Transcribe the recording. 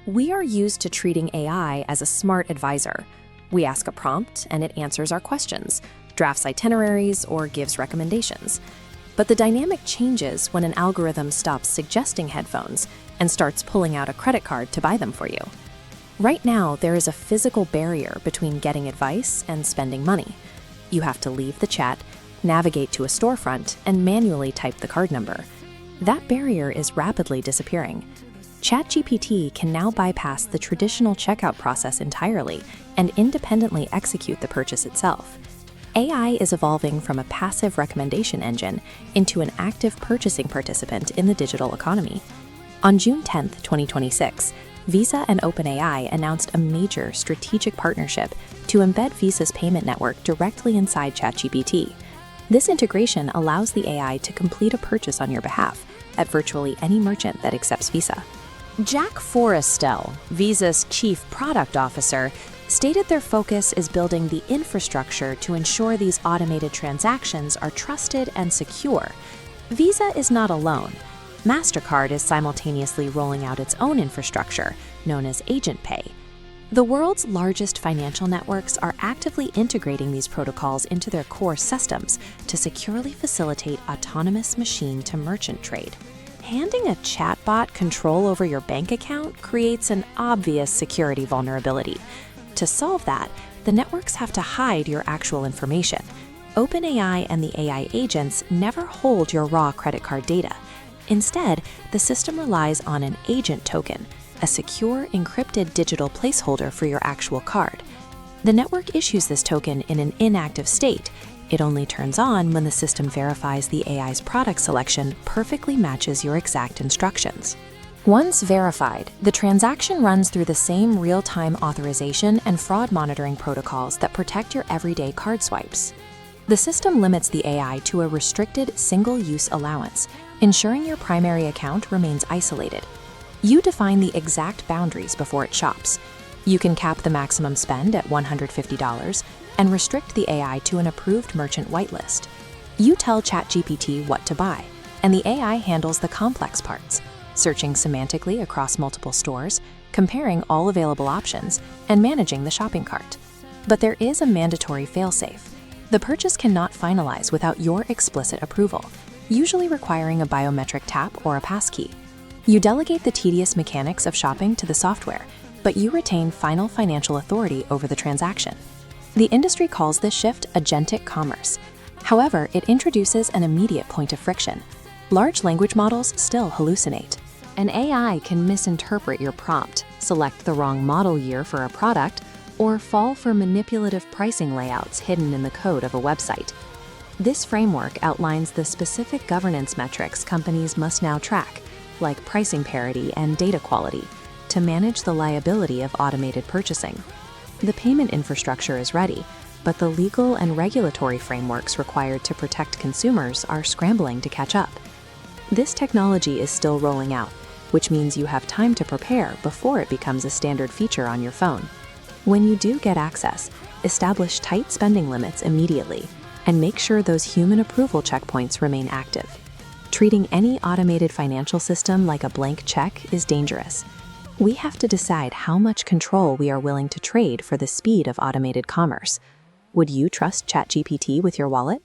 We are used to treating AI as a smart advisor. We ask a prompt and it answers our questions, drafts itineraries, or gives recommendations. But the dynamic changes when an algorithm stops suggesting headphones and starts pulling out a credit card to buy them for you. Right now, there is a physical barrier between getting advice and spending money. You have to leave the chat, navigate to a storefront, and manually type the card number. That barrier is rapidly disappearing. ChatGPT can now bypass the traditional checkout process entirely and independently execute the purchase itself. AI is evolving from a passive recommendation engine into an active purchasing participant in the digital economy. On June 10, 2026, Visa and OpenAI announced a major strategic partnership to embed Visa's payment network directly inside ChatGPT. This integration allows the AI to complete a purchase on your behalf at virtually any merchant that accepts Visa. Jack Forrestal, Visa's chief product officer, stated their focus is building the infrastructure to ensure these automated transactions are trusted and secure. Visa is not alone. MasterCard is simultaneously rolling out its own infrastructure, known as Agentic. The world's largest financial networks are actively integrating these protocols into their core systems to securely facilitate autonomous machine-to-merchant trade. Handing a chatbot control over your bank account creates an obvious security vulnerability. To solve that, the networks have to hide your actual information. OpenAI and the AI agents never hold your raw credit card data. Instead, the system relies on an agent token, a secure, encrypted digital placeholder for your actual card. The network issues this token in an inactive state. It only turns on when the system verifies the AI's product selection perfectly matches your exact instructions. Once verified, the transaction runs through the same real-time authorization and fraud monitoring protocols that protect your everyday card swipes. The system limits the AI to a restricted single-use allowance, ensuring your primary account remains isolated. You define the exact boundaries before it shops. You can cap the maximum spend at $150 and restrict the AI to an approved merchant whitelist. You tell ChatGPT what to buy, and the AI handles the complex parts, searching semantically across multiple stores, comparing all available options, and managing the shopping cart. But there is a mandatory failsafe. The purchase cannot finalize without your explicit approval, usually requiring a biometric tap or a passkey. You delegate the tedious mechanics of shopping to the software, but you retain final financial authority over the transaction. The industry calls this shift agentic commerce. However, it introduces an immediate point of friction. Large language models still hallucinate. An AI can misinterpret your prompt, select the wrong model year for a product, or fall for manipulative pricing layouts hidden in the code of a website. This framework outlines the specific governance metrics companies must now track, like pricing parity and data quality, to manage the liability of automated purchasing. The payment infrastructure is ready, but the legal and regulatory frameworks required to protect consumers are scrambling to catch up. This technology is still rolling out, which means you have time to prepare before it becomes a standard feature on your phone. When you do get access, establish tight spending limits immediately and make sure those human approval checkpoints remain active. Treating any automated financial system like a blank check is dangerous. We have to decide how much control we are willing to trade for the speed of automated commerce. Would you trust ChatGPT with your wallet?